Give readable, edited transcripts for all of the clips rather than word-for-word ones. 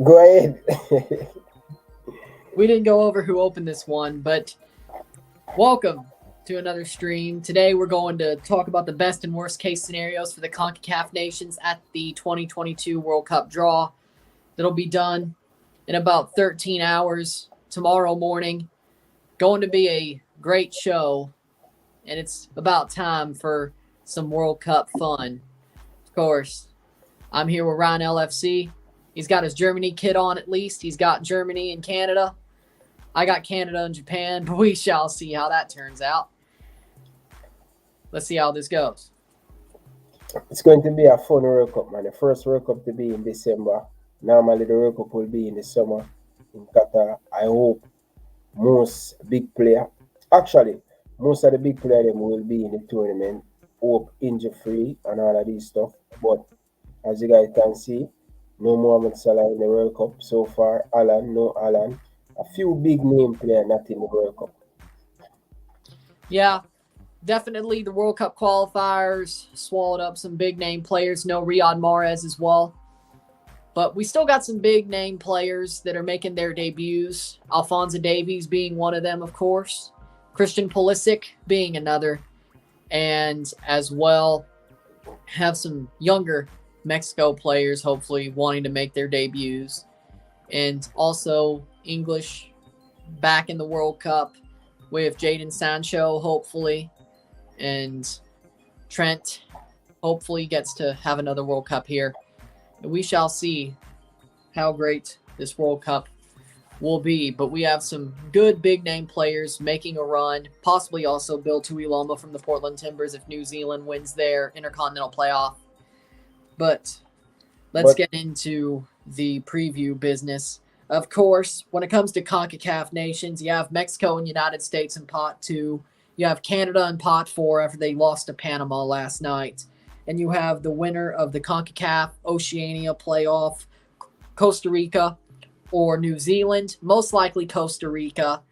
Go ahead. We didn't go over who opened this one, but welcome to another stream. Today we're going to talk about the best and worst case scenarios for the CONCACAF nations at the 2022 World Cup draw. That'll be done in about 13 hours tomorrow morning. Going to be a great show, and it's about time for some World Cup fun. Of course, I'm here with Ryan LFC. He's got his Germany kit on at least. He's got Germany and Canada. I got Canada and Japan, but we shall see how that turns out. Let's see how this goes. It's going to be a fun World Cup, man. The first World Cup to be in December. Normally the World Cup will be in the summer in Qatar. I hope most of the big players will be in the tournament. Hope injury free and all of these stuff. But as you guys can see, no Mohamed Salah in the World Cup so far. No Alan. A few big name players not in the World Cup. Yeah, definitely the World Cup qualifiers swallowed up some big name players. No Riyad Mahrez as well. But we still got some big name players that are making their debuts. Alphonso Davies being one of them, of course. Christian Pulisic being another. And as well, have some younger Mexico players hopefully wanting to make their debuts. And also English back in the World Cup with Jadon Sancho, hopefully. And Trent hopefully gets to have another World Cup here. And we shall see how great this World Cup will be. But we have some good big name players making a run. Possibly also Bill Tuiloma from the Portland Timbers if New Zealand wins their Intercontinental playoff. But let's get into the preview business. Of course, when it comes to CONCACAF nations, you have Mexico and United States in pot 2. You have Canada in pot 4 after they lost to Panama last night. And you have the winner of the CONCACAF Oceania playoff, Costa Rica or New Zealand. Most likely Costa Rica,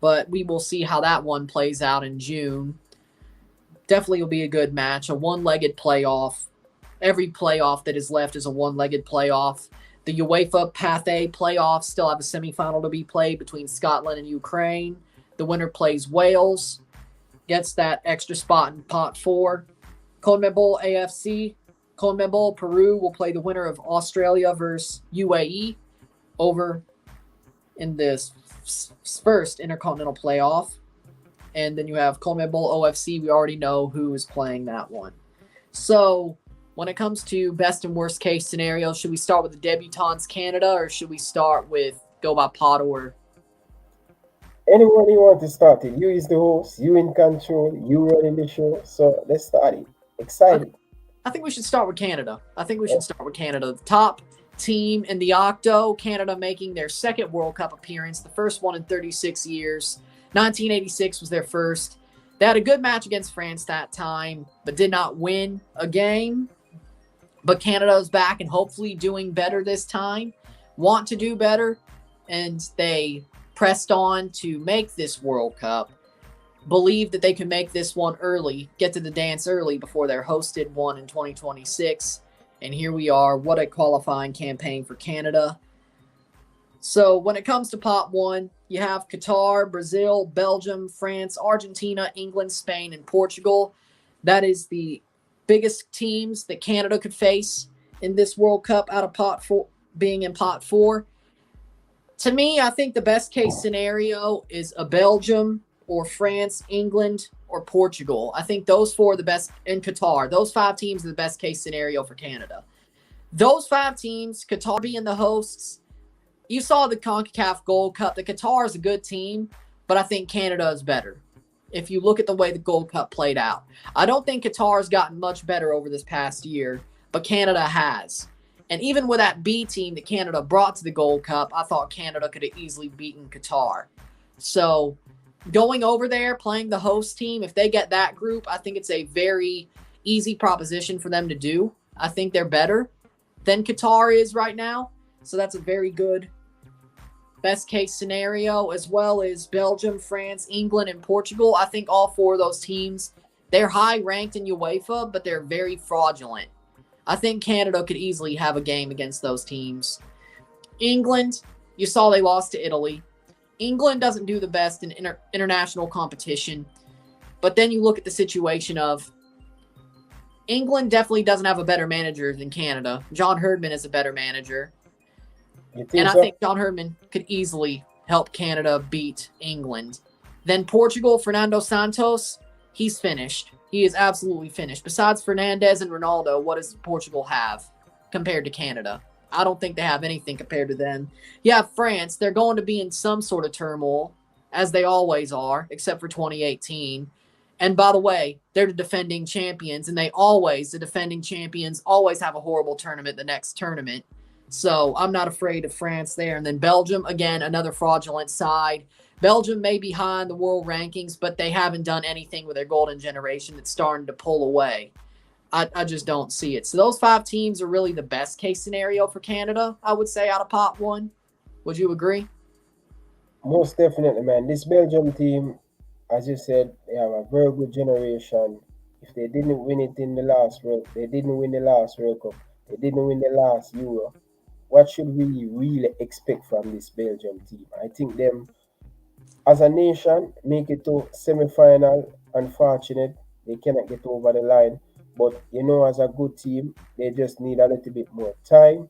but we will see how that one plays out in June. Definitely will be a good match, a one-legged playoff. Every playoff that is left is a one-legged playoff. The UEFA Path A playoffs still have a semifinal to be played between Scotland and Ukraine. The winner plays Wales, gets that extra spot in pot 4. CONMEBOL AFC, CONMEBOL Peru will play the winner of Australia versus UAE over in this first Intercontinental playoff. And then you have CONMEBOL OFC. We already know who is playing that one. So when it comes to best and worst case scenarios, should we start with the debutants Canada or should we start with go by pot order? Anyone you want to start it. You is the host, you in control, you running the show. So let's start it. Excited. I think we should start with Canada. The top team in the Octo, Canada making their second World Cup appearance, the first one in 36 years. 1986 was their first. They had a good match against France that time, but did not win a game. But Canada is back and hopefully doing better this time. Want to do better, and they pressed on to make this World Cup. Believe that they can make this one early, get to the dance early before they're hosted one in 2026. And here we are. What a qualifying campaign for Canada. So when it comes to pot 1, you have Qatar, Brazil, Belgium, France, Argentina, England, Spain, and Portugal. That is the biggest teams that Canada could face in this World Cup out of pot 4, being in pot 4. To me, I think the best case scenario is a Belgium or France, England, or Portugal. I think those 4 are the best in Qatar. Those 5 teams are the best case scenario for Canada. Those 5 teams, Qatar being the hosts, you saw the CONCACAF Gold Cup. The Qatar is a good team, but I think Canada is better. If you look at the way the Gold Cup played out, I don't think Qatar has gotten much better over this past year, but Canada has. And even with that B team that Canada brought to the Gold Cup, I thought Canada could have easily beaten Qatar. So going over there, playing the host team, if they get that group, I think it's a very easy proposition for them to do. I think they're better than Qatar is right now. So that's a very good best case scenario, as well as Belgium, France, England, and Portugal. I think all 4 of those teams, they're high ranked in UEFA, but they're very fraudulent. I think Canada could easily have a game against those teams. England, you saw they lost to Italy. England doesn't do the best in international competition. But then you look at the situation of England definitely doesn't have a better manager than Canada. John Herdman is a better manager. You And think I so? think John Herdman could easily help Canada beat England. Then Portugal, Fernando Santos, he's finished. He is absolutely finished. Besides Fernandez and Ronaldo, what does Portugal have compared to Canada? I don't think they have anything compared to them. Yeah, France, they're going to be in some sort of turmoil, as they always are, except for 2018. And by the way, they're the defending champions, and the defending champions, always have a horrible tournament the next tournament. So I'm not afraid of France there. And then Belgium, again, another fraudulent side. Belgium may be high in the world rankings, but they haven't done anything with their golden generation that's starting to pull away. I just don't see it. So those 5 teams are really the best case scenario for Canada, I would say, out of pot 1. Would you agree? Most definitely, man. This Belgium team, as you said, they have a very good generation. If they didn't win it in the last World, they didn't win the last World Cup. They didn't win the last Euro. What should we really expect from this Belgium team? I think them as a nation make it to semi-final. Unfortunate, they cannot get over the line. But as a good team, they just need a little bit more time.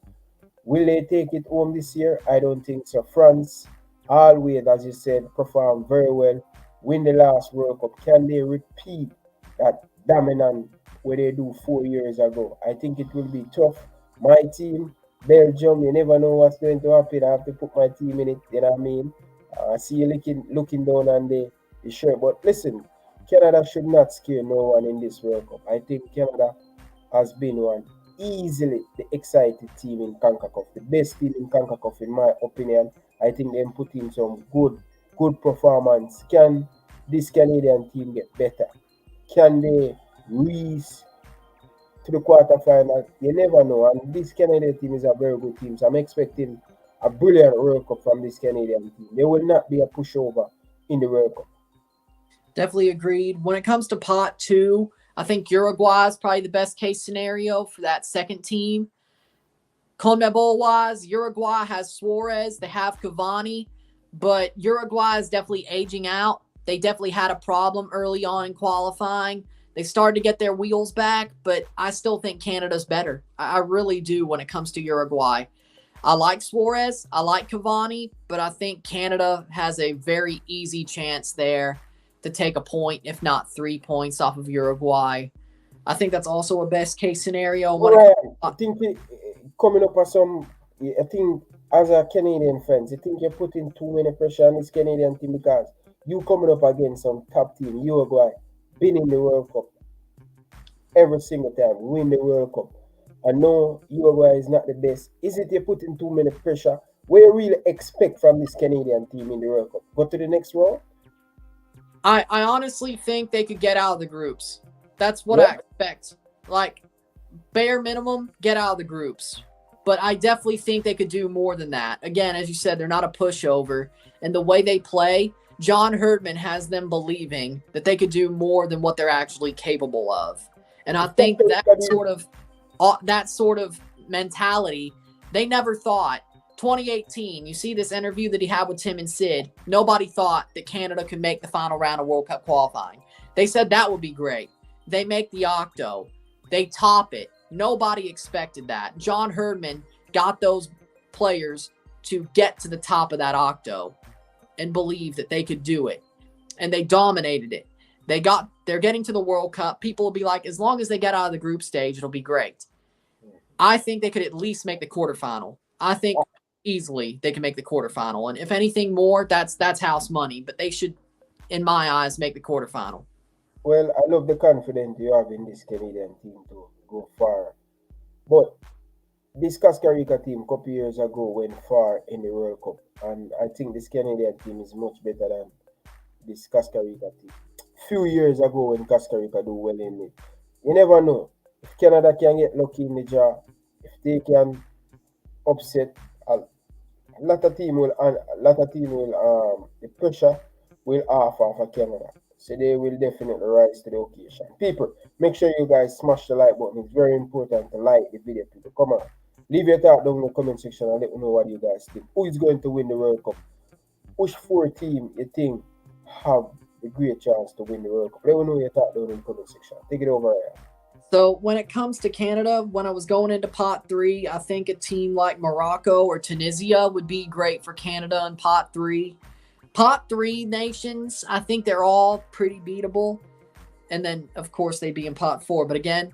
Will they take it home this year? I don't think so. France, always, as you said, performed very well. Win the last World Cup. Can they repeat that dominant where they do 4 years ago? I think it will be tough. My team, Belgium, you never know what's going to happen. I have to put my team in it. You know what I mean? I see you looking down on the shirt. But listen, Canada should not scare no one in this World Cup. I think Canada has been one easily the excited team in CONCACAF, the best team in CONCACAF in my opinion. I think them put in some good performance. Can this Canadian team get better? Can they reach to the quarterfinal? You never know. And this Canadian team is a very good team. So I'm expecting a brilliant World Cup from this Canadian team. They will not be a pushover in the World Cup. Definitely agreed. When it comes to pot 2, I think Uruguay is probably the best case scenario for that second team. CONMEBOL wise, Uruguay has Suarez, they have Cavani, but Uruguay is definitely aging out. They definitely had a problem early on in qualifying. They started to get their wheels back, but I still think Canada's better. I really do when it comes to Uruguay. I like Suarez, I like Cavani, but I think Canada has a very easy chance there to take a point, if not 3 points off of Uruguay. I think that's also a best case scenario. All right. I think coming up as some, I think as a Canadian fans, I think you're putting too many pressure on this Canadian team because you coming up against some top team, Uruguay, been in the World Cup every single time, win the World Cup. I know Uruguay is not the best. Is it you're putting too many pressure? What you really expect from this Canadian team in the World Cup? Go to the next round? I honestly think they could get out of the groups. That's what I expect. Like, bare minimum, get out of the groups. But I definitely think they could do more than that. Again, as you said, they're not a pushover. And the way they play, John Herdman has them believing that they could do more than what they're actually capable of. And I think that sort of mentality, they never thought. 2018, you see this interview that he had with Tim and Sid. Nobody thought that Canada could make the final round of World Cup qualifying. They said that would be great. They make the octo. They top it. Nobody expected that. John Herdman got those players to get to the top of that octo and believe that they could do it. And they dominated it. They're getting to the World Cup. People will be like, as long as they get out of the group stage, it'll be great. I think they could at least make the quarterfinal. I think easily they can make the quarterfinal. And if anything more, that's house money. But they should, in my eyes, make the quarterfinal. Well, I love the confidence you have in this Canadian team to go far. But this Costa Rica team a couple years ago went far in the World Cup. And I think this Canadian team is much better than this Costa Rica team. Few years ago when Costa Rica do well in it. You never know. If Canada can get lucky in the draw, if they can upset a the pressure will off of Canada. So they will definitely rise to the occasion. People, make sure you guys smash the like button. It's very important to like the video, people. Come on. Leave your thought down in the comment section and let me know what you guys think. Who is going to win the World Cup? Which four team you think have a great chance to win the World Cup? Let me know your thought down in the comment section. Take it over here. So when it comes to Canada, when I was going into pot 3, I think a team like Morocco or Tunisia would be great for Canada in pot 3. Pot 3 nations, I think they're all pretty beatable. And then, of course, they'd be in pot 4. But again,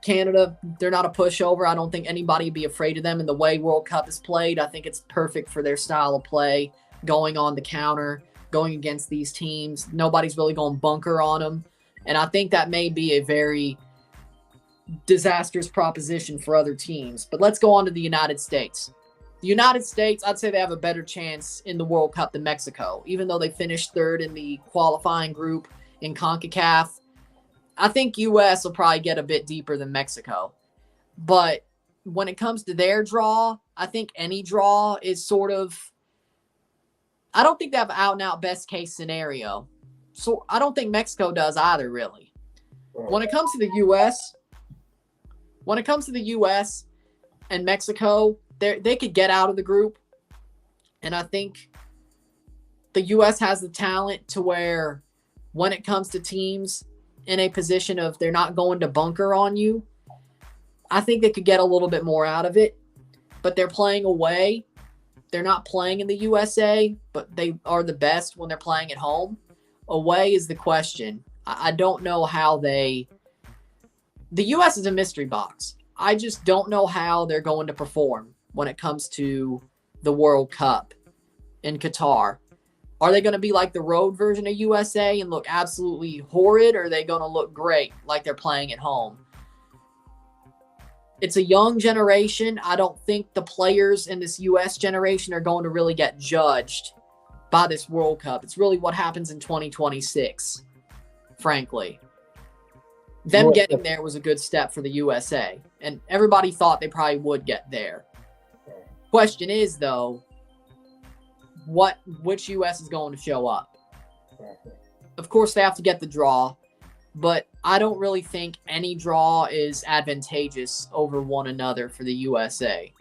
Canada, they're not a pushover. I don't think anybody would be afraid of them. And the way World Cup is played, I think it's perfect for their style of play, going on the counter, going against these teams. Nobody's really going bunker on them. And I think that may be a very disastrous proposition for other teams. But let's go on to the United States. The United States, I'd say they have a better chance in the World Cup than Mexico, even though they finished third in the qualifying group in CONCACAF. I think U.S. will probably get a bit deeper than Mexico. But when it comes to their draw, I think any draw is sort of, I don't think they have an out-and-out best-case scenario. So I don't think Mexico does either, really. When it comes to the U.S., and Mexico, they could get out of the group. And I think the U.S. has the talent to where when it comes to teams in a position of they're not going to bunker on you, I think they could get a little bit more out of it. But they're playing away. They're not playing in the USA, but they are the best when they're playing at home. Away is the question. I don't know how the U.S. is a mystery box. I just don't know how they're going to perform when it comes to the World Cup in Qatar. Are they going to be like the road version of USA and look absolutely horrid, or are they going to look great like they're playing at home? It's a young generation. I don't think the players in this U.S. generation are going to really get judged by this World Cup. It's really what happens in 2026, frankly. Them getting there was a good step for the USA, and everybody thought they probably would get there. Question is, though, which U.S. is going to show up? Of course, they have to get the draw, but I don't really think any draw is advantageous over one another for the USA.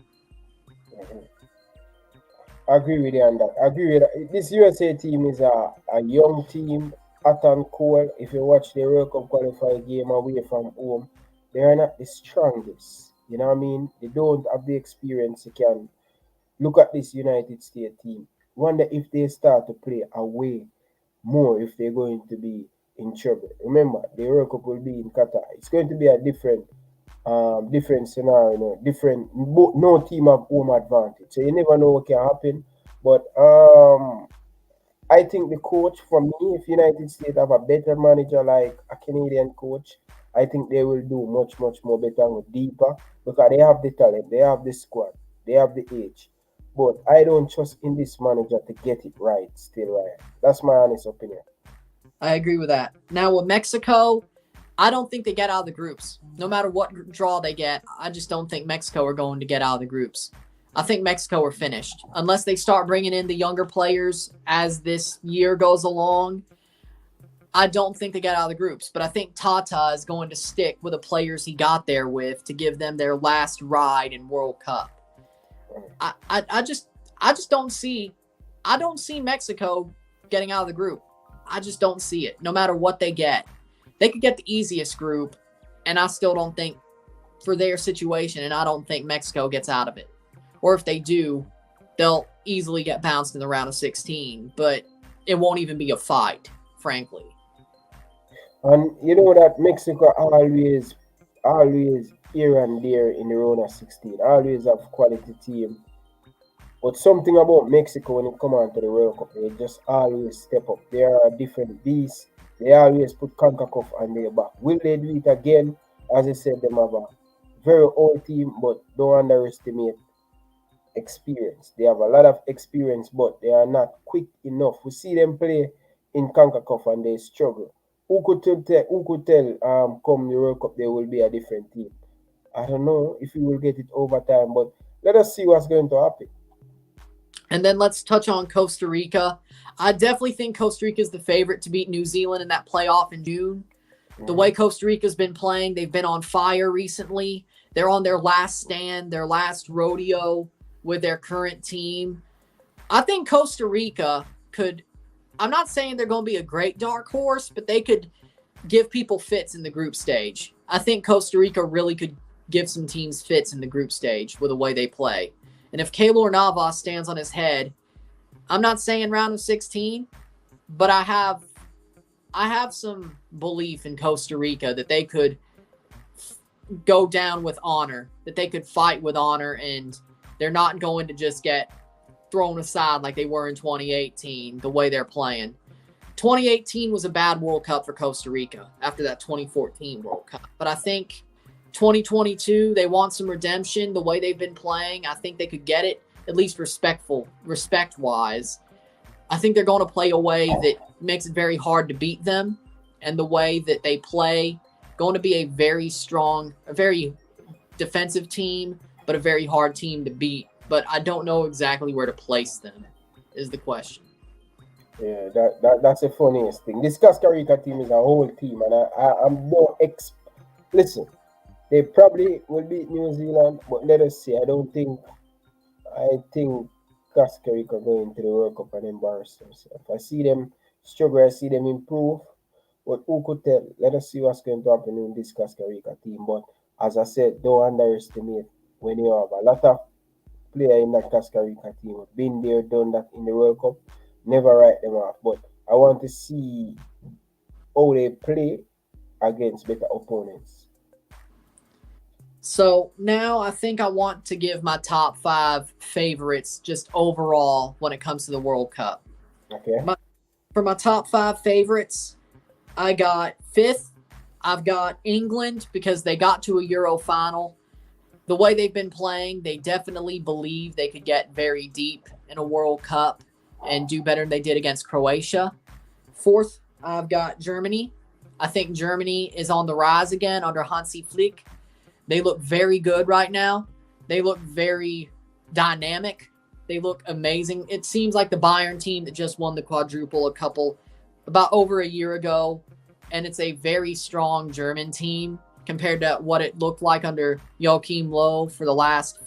I agree with you on that. I agree with that. This USA team is a young team, hot and cold. If you watch the World Cup qualifying game away from home, they are not the strongest. You know what I mean? They don't have the experience. You can look at this United States team. Wonder if they start to play away more, if they're going to be in trouble. Remember, the World Cup will be in Qatar. It's going to be a different scenario, different. No team have home advantage, so you never know what can happen. But I think the coach, for me, if United States have a better manager like a Canadian coach, I think they will do much more better and deeper because they have the talent, they have the squad, they have the age. But I don't trust in this manager to get it right still, right? That's my honest opinion. I agree with that. Now, with Mexico, I don't think they get out of the groups. No matter what draw they get, I just don't think Mexico are going to get out of the groups. I think Mexico are finished. Unless they start bringing in the younger players as this year goes along, I don't think they get out of the groups. But I think Tata is going to stick with the players he got there with to give them their last ride in World Cup. I just don't see Mexico getting out of the group. I just don't see it. No matter what they get. They could get the easiest group, and I still don't think for their situation, and I don't think Mexico gets out of it. Or if they do, they'll easily get bounced in the round of 16, but it won't even be a fight, frankly. And you know that Mexico always here and there in the round of 16, always have quality team. But something about Mexico when it comes on to the World Cup, they just always step up. They are a different beast. They always put CONCACAF on their back. Will they do it again? As I said, them have a very old team, but don't underestimate experience. They have a lot of experience, but they are not quick enough. We see them play in CONCACAF and they struggle. Who could tell come the World Cup they will be a different team? I don't know if we will get it over time, but let us see what's going to happen. And then let's touch on Costa Rica. I definitely think Costa Rica is the favorite to beat New Zealand in that playoff in June. The way Costa Rica's been playing, they've been on fire recently. They're on their last stand, their last rodeo with their current team. I think Costa Rica could, I'm not saying they're going to be a great dark horse, but they could give people fits in the group stage. I think Costa Rica really could give some teams fits in the group stage with the way they play. And if Keylor Navas stands on his head, I'm not saying round of 16, but I have some belief in Costa Rica that they could go down with honor, that they could fight with honor, and they're not going to just get thrown aside like they were in 2018, the way they're playing. 2018 was a bad World Cup for Costa Rica after that 2014 World Cup. But I think 2022, they want some redemption. The way they've been playing, I think they could get it, at least respect-wise. I think they're going to play a way that makes it very hard to beat them. And the way that they play, going to be a very strong, a very defensive team, but a very hard team to beat. But I don't know exactly where to place them, is the question. Yeah, that's the funniest thing. This Costa Rica team is a whole team, and I'm no listen. They probably will beat New Zealand, but let us see. I think Costa Rica going to the World Cup and embarrass themselves. I see them struggle, I see them improve, but who could tell? Let us see what's going to happen in this Costa Rica team. But as I said, don't underestimate when you have a lot of players in that Costa Rica team. Been there, done that in the World Cup. Never write them off. But I want to see how they play against better opponents. So now I think I want to give my top 5 favorites just overall when it comes to the World Cup. Okay. For my top 5 favorites, I got 5th, I've got England because they got to a Euro final. The way they've been playing, they definitely believe they could get very deep in a World Cup and do better than they did against Croatia. 4th, I've got Germany. I think Germany is on the rise again under Hansi Flick. They look very good right now. They look very dynamic. They look amazing. It seems like the Bayern team that just won the quadruple about over a year ago. And it's a very strong German team compared to what it looked like under Joachim Löw for the last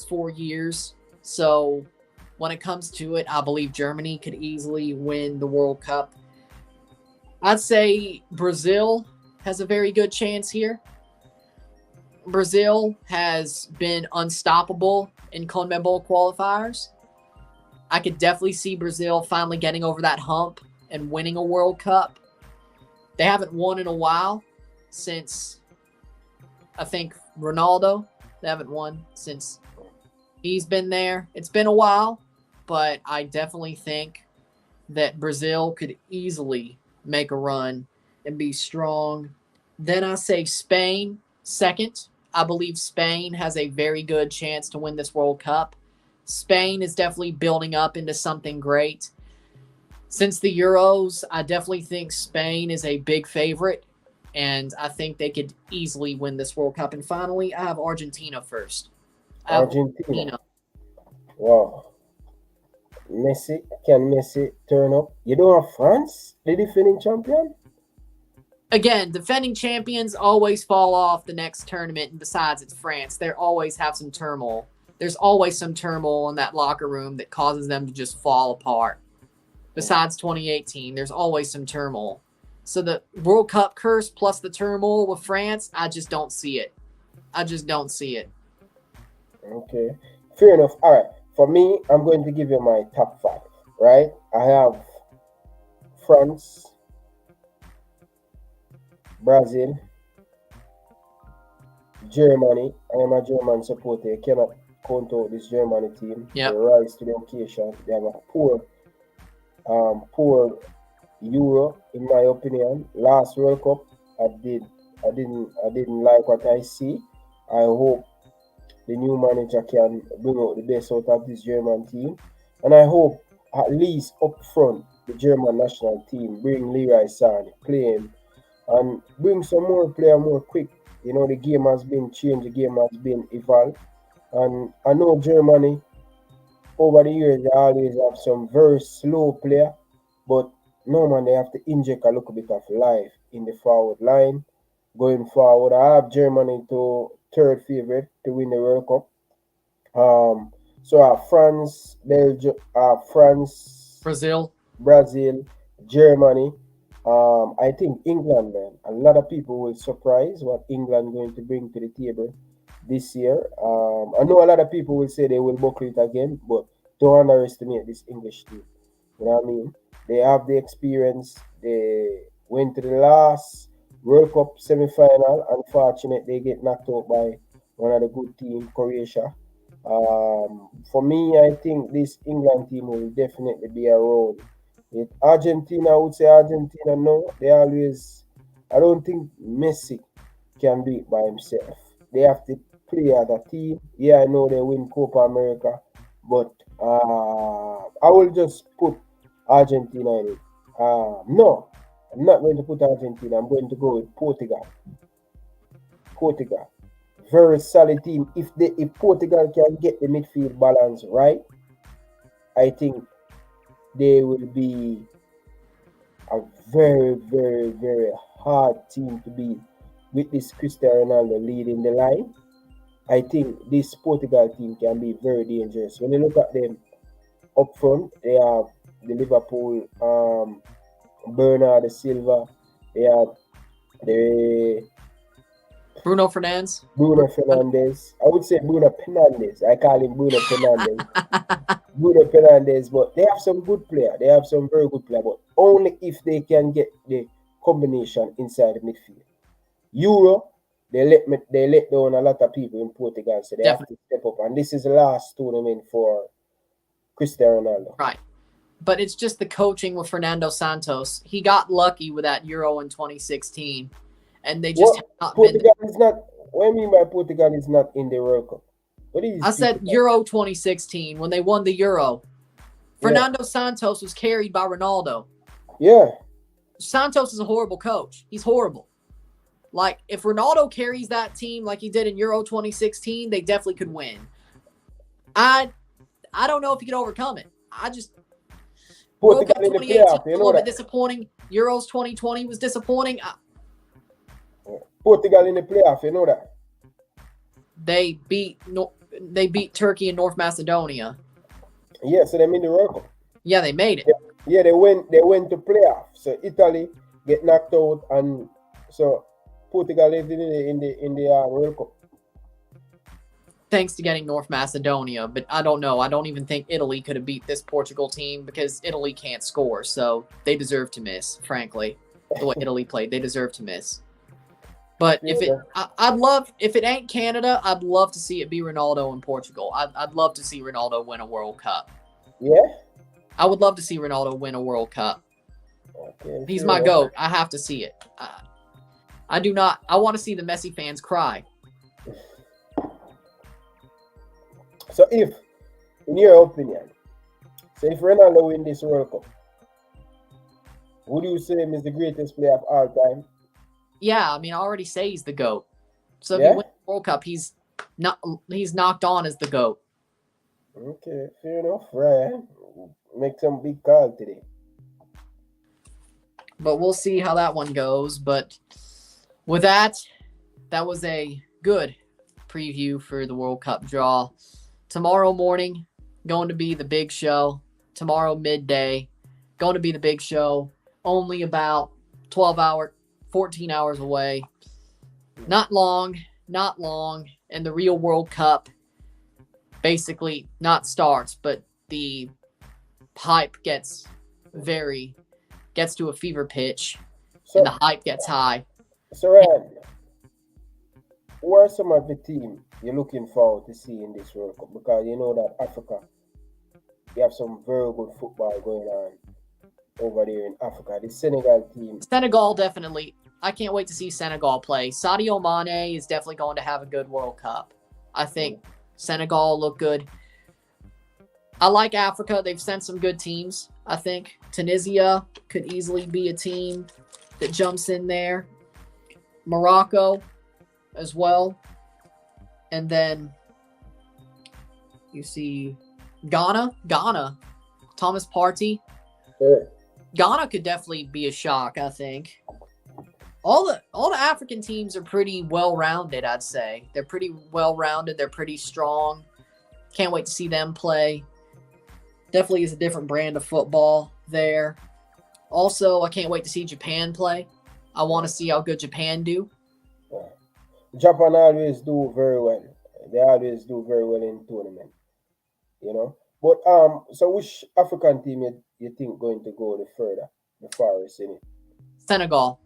4 years. So when it comes to it, I believe Germany could easily win the World Cup. I'd say Brazil has a very good chance here. Brazil has been unstoppable in CONMEBOL qualifiers. I could definitely see Brazil finally getting over that hump and winning a World Cup. They haven't won in a while since, I think, Ronaldo. They haven't won since he's been there. It's been a while, but I definitely think that Brazil could easily make a run and be strong. Then I say Spain second. I believe Spain has a very good chance to win this World Cup. Spain is definitely building up into something great. Since the Euros, I definitely think Spain is a big favorite, and I think they could easily win this World Cup. And finally, I have Argentina first. Argentina. Wow. Can Messi turn up? You don't have France, the defending champion? Again, defending champions always fall off the next tournament, and besides, it's France. They always have some turmoil. There's always some turmoil in that locker room that causes them to just fall apart. Besides 2018, there's always some turmoil. So the World Cup curse plus the turmoil with France, I just don't see it. Okay. Fair enough. All right. For me, I'm going to give you my top 5, right? I have France, Brazil, Germany. I am a German supporter. You cannot count out this Germany team. Yep. They rise to the occasion. They have a poor Euro, in my opinion. Last World Cup, I didn't like what I see. I hope the new manager can bring out the best out of this German team, and I hope at least up front the German national team bring Leroy Sané, play him, and bring some more player more quick. You know, the game has been changed, the game has been evolved, and I know Germany over the years they always have some very slow player, but no man, they have to inject a little bit of life in the forward line. going forward. I have Germany to third favorite to win the World Cup. So France, Belgium, France, Brazil. Brazil, Germany. I think England, man. A lot of people will surprise what England going to bring to the table this year. I know a lot of people will say they will buckle it again, but don't underestimate this English team. You know what I mean? They have the experience. They went to the last World Cup semi-final. Unfortunately, they get knocked out by one of the good team, Croatia. For me, I think this England team will definitely be around. Argentina, I would say Argentina, no. They always, I don't think Messi can do it by himself. They have to play as a team. Yeah, I know they win Copa America, but I will just put Argentina in it. No, I'm not going to put Argentina. I'm going to go with Portugal. Portugal, very solid team. If Portugal can get the midfield balance right, I think they will be a very, very, very hard team to beat with this Cristiano Ronaldo leading the line. I think this Portugal team can be very dangerous. When you look at them up front, they have the Liverpool Bernardo Silva, they have the Bruno Fernandes. Bruno Fernandes. I would say Bruno Fernandes. I call him Bruno Fernandes. Bruno Fernandes, but they have some good player. They have some very good player, but only if they can get the combination inside the midfield. Euro, they let down a lot of people in Portugal, so they have to step up. And this is the last tournament for Cristiano Ronaldo. Right. But it's just the coaching with Fernando Santos. He got lucky with that Euro in 2016, and they just have not Portugal is not. What I mean by Portugal is not in the World Cup. What is I said Euro 2016 when they won the Euro. Fernando Santos was carried by Ronaldo. Yeah. Santos is a horrible coach. He's horrible. Like, if Ronaldo carries that team like he did in Euro 2016, they definitely could win. I don't know if he could overcome it. World Cup 2018 was a little bit disappointing. Euros 2020 was disappointing. Portugal in the playoff, you know that. They beat Turkey and North Macedonia. Yeah, so they made the World Cup. Yeah, they made it. Yeah, they went to playoff. So Italy get knocked out, and so Portugal is in the World Cup. Thanks to getting North Macedonia, but I don't know. I don't even think Italy could have beat this Portugal team because Italy can't score, so they deserve to miss, frankly. The way Italy played, they deserve to miss. But if it ain't Canada, I'd love to see it be Ronaldo in Portugal. I'd love to see Ronaldo win a World Cup. Yeah? I would love to see Ronaldo win a World Cup. Okay, he's my GOAT. I have to see it. I want to see the Messi fans cry. So if, in your opinion, if Ronaldo win this World Cup, would you say him is the greatest player of all time? Yeah, I mean, I already say he's the GOAT. So if he wins the World Cup, he's knocked on as the GOAT. Okay, fair enough, Ryan. Make some big call today. But we'll see how that one goes. But with that was a good preview for the World Cup draw. Tomorrow morning, going to be the big show. Tomorrow midday, going to be the big show. Only about 14 hours away. Not long. And the real World Cup basically not starts, but the hype gets to a fever pitch, and the hype gets high. So, Ryan, who are some of the team you're looking forward to see in this World Cup? Because you know that Africa, you have some very good football going on over there in Africa. The Senegal team. Senegal, definitely. I can't wait to see Senegal play. Sadio Mane is definitely going to have a good World Cup. I think Senegal look good. I like Africa. They've sent some good teams, I think. Tunisia could easily be a team that jumps in there. Morocco as well. And then you see Ghana, Thomas Partey. Yeah. Ghana could definitely be a shock, I think. all the African teams are pretty well rounded. I'd say they're pretty well rounded. They're pretty strong. Can't wait to see them play. Definitely is a different brand of football there. Also, I can't wait to see Japan play. I want to see how good Japan do. Yeah. Japan always do very well. They always do very well in tournament, you know. But so which African team you think going to go the further, the farthest in it? Senegal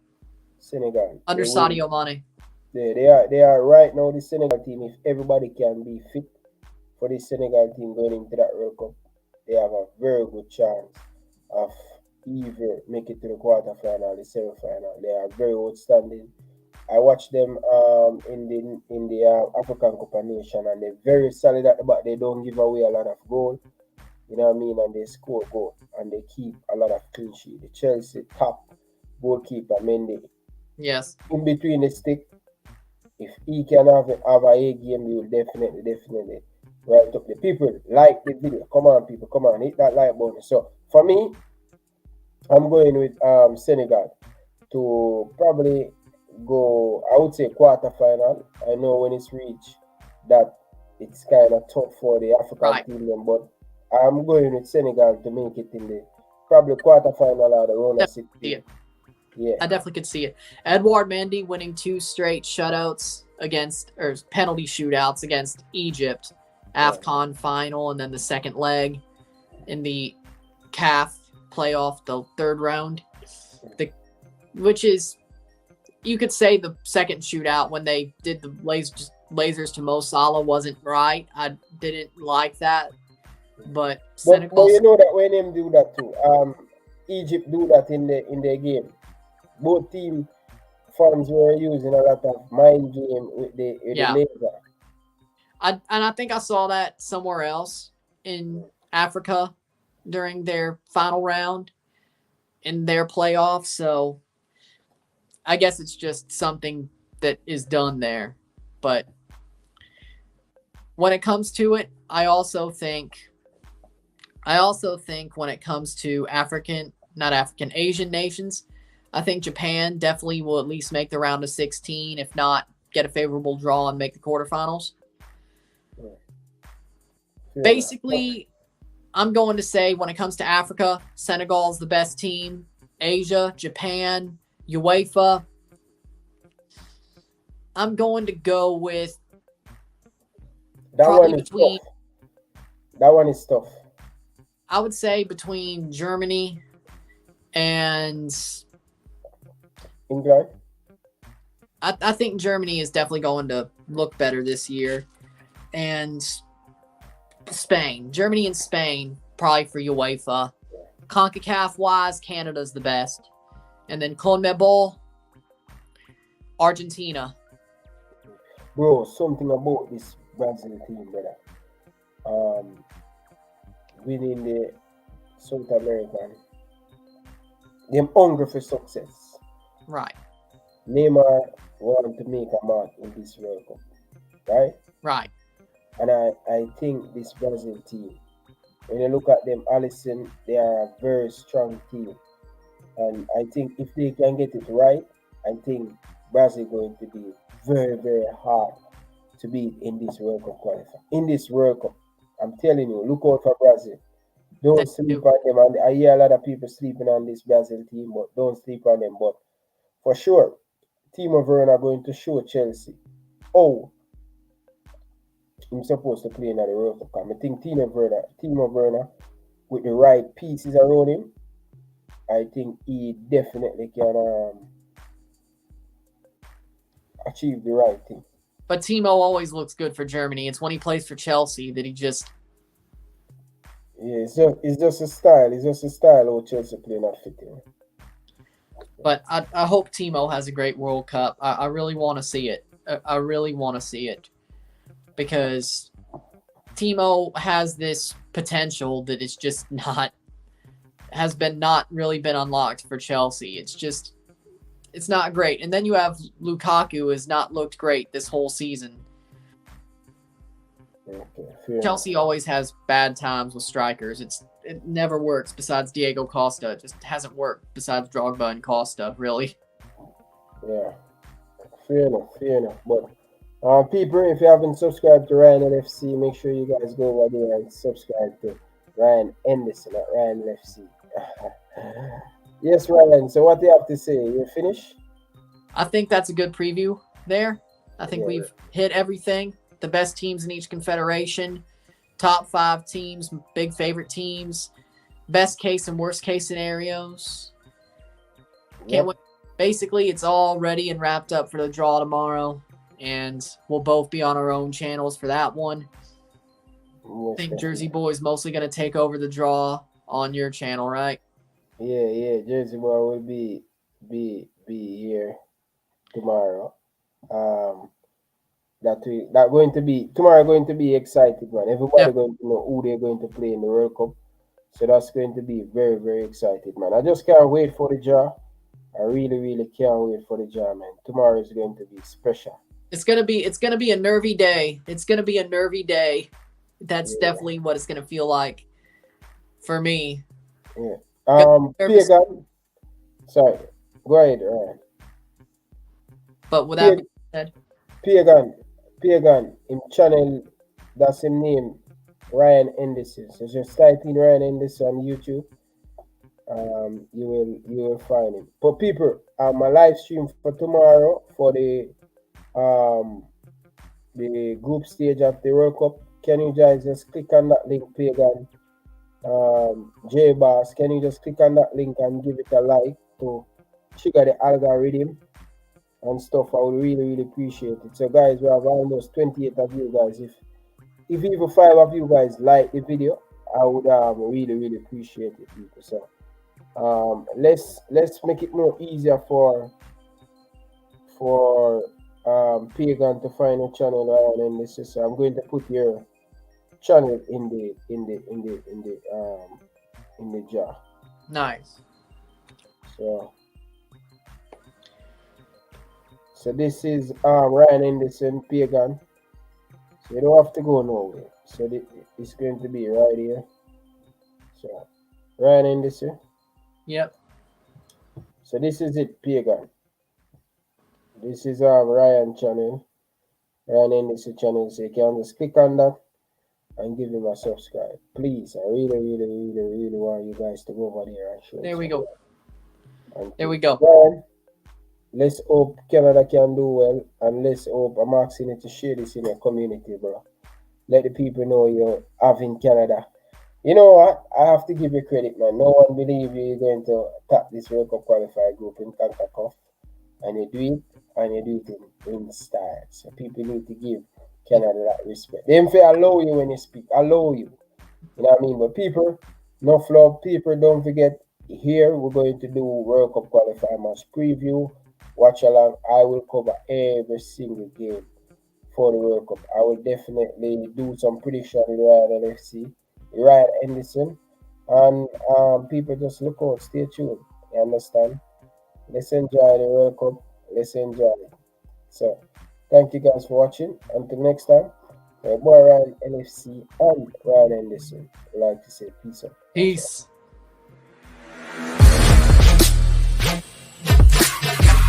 Senegal. under They will. Sadio Mane. They are right now the Senegal team. If everybody can be fit for the Senegal team going into that World Cup, they have a very good chance of either make it to the quarterfinal, the semi-final. They are very outstanding. I watched them in the African Cup of Nation, and they're very solid at the back. They don't give away a lot of goal, you know what I mean, and they score goal and they keep a lot of clean sheet. The Chelsea top goalkeeper Mendy Yes. in between the stick. If he can have a game, he will definitely right up. The people like the video. Come on, people, come on, hit that like button. So for me, I'm going with Senegal to probably go. I would say quarterfinal. I know when it's reached that it's kind of tough for the African Right. team, but I'm going with Senegal to make it in the probably quarterfinal or the round of Definitely see 16. it. Yeah, I definitely could see it. Edouard Mendy winning 2 straight shutouts against, or penalty shootouts against Egypt, yeah, AFCON final, and then the second leg in the CAF playoff, the third round. The which is, you could say, the second shootout when they did the lasers to Mo Salah wasn't right. I didn't like that, but but Senegal's you know that when them do that too, Egypt do that in their game. Both team fans were using a lot of mind game with the yeah. laser. I think I saw that somewhere else in Africa during their final round in their playoffs. So I guess it's just something that is done there. But when it comes to it, I also think when it comes to Asian nations, I think Japan definitely will at least make the round of 16, if not get a favorable draw and make the quarterfinals. Yeah, fair enough. Basically, I'm going to say when it comes to Africa, Senegal is the best team. Asia, Japan, UEFA. I'm going to go with That probably one is between, tough. That one is tough. I would say between Germany and England. I think Germany is definitely going to look better this year. And Spain. Germany and Spain, probably for UEFA. CONCACAF wise, Canada's the best. And then CONMEBOL, Argentina. Bro, something about this Brazil team, brother. Um, winning the South American. Them hungry for success. Right. Neymar want to make a mark in this World Cup, right? Right. And I think this Brazil team, when you look at them, Allison, they are a very strong team. And I think if they can get it right, I think Brazil going to be very hard to beat in this World Cup qualifier. In this World Cup, I'm telling you, look out for Brazil. They Don't sleep do. on them. And I hear a lot of people sleeping on this Brazil team, but don't sleep on them. But for sure, Timo Werner going to show Chelsea. Oh, I'm supposed to play in the World Cup. I think Timo Werner, with the right pieces around him, I think he definitely can achieve the right thing. But Timo always looks good for Germany. It's when he plays for Chelsea that he just. Yeah, it's just a style. It's just a style how Chelsea play not fitting. But I hope Timo has a great World Cup. I really want to see it. I really want to see it because Timo has this potential that is just not really been unlocked for Chelsea. It's not great. And then you have Lukaku, who has not looked great this whole season. Okay, fair enough. Chelsea always has bad times with strikers. It never works besides Diego Costa. It just hasn't worked besides Drogba and Costa, really. Yeah, fair enough, fair enough. But people, if you haven't subscribed to Ryan LFC, make sure you guys go over there and subscribe to Ryan Anderson at Ryan LFC. Yes, Ryan. So what do you have to say? You finished? I think that's a good preview there. I think Yeah, we've hit everything. The best teams in each confederation, top 5 teams, big favorite teams, best case and worst case scenarios. Can't yep. wait. Basically, it's all ready and wrapped up for the draw tomorrow, and we'll both be on our own channels for that one. I Most think Jersey definitely. Boy's mostly going to take over the draw on your channel, right? Yeah, yeah. Jersey Boy will be here tomorrow. Um, that going to be tomorrow. Going to be excited, man. Everybody Def- going to know who they're going to play in the World Cup. So that's going to be very, very excited, man. I just can't wait for the draw. I really, really can't wait for the draw, man. Tomorrow is going to be special. it's gonna be a nervy day. It's gonna be a nervy day. That's Yeah, definitely what it's gonna feel like for me. yeah. Gonna be nervous, Pagan. Sorry. Go ahead, Ryan. but with that Pag- being said, Pagan. In channel, that's him name, Ryan Anderson. So just type in Ryan Anderson on YouTube. You will find him. But people, my live stream for tomorrow for um the group stage of the World Cup. Can you guys just click on that link, Pagan? J Boss, can you just click on that link and give it a like to trigger the algorithm and stuff? I would really, really appreciate it. So, guys, we have almost 28 of you guys. If even 5 of you guys like the video, I would really, really appreciate it, people. So, let's make it more easier for Pagan to find a channel around in this. So I'm going to put your channel in the jar. nice. So so this is Ryan Anderson Pagan. So you don't have to go nowhere. So it's going to be right here. So Ryan Anderson. Yep. So this is it, Pagan. This is Ryan channel. Ryan Anderson channel. So you can just click on that and give him a subscribe. Please, I really, really, really, really want you guys to go over there and show There we some go. love. And There we go. Ryan, let's hope Canada can do well, and let's hope I'm asking you to share this in your community, bro. Let the people know you have in Canada. You know what? I have to give you credit, man. No one believe you're going to tap this World Cup qualifier group in CONCACAF, and you do it, and you do it in style. So people need to give Canada that respect. Them say allow you when you speak, allow you. You know what I mean? But people, no flop, people, don't forget, here we're going to do World Cup qualifier match preview, watch along. I will cover every single game for the World Cup. I will definitely do some prediction with Ryan LFC, Ryan Anderson, and people just look out, stay tuned. You understand? Let's enjoy the World Cup. Let's enjoy it. So, thank you guys for watching. Until next time, my boy Ryan LFC and Ryan Anderson would like to say peace out. Much love. Peace.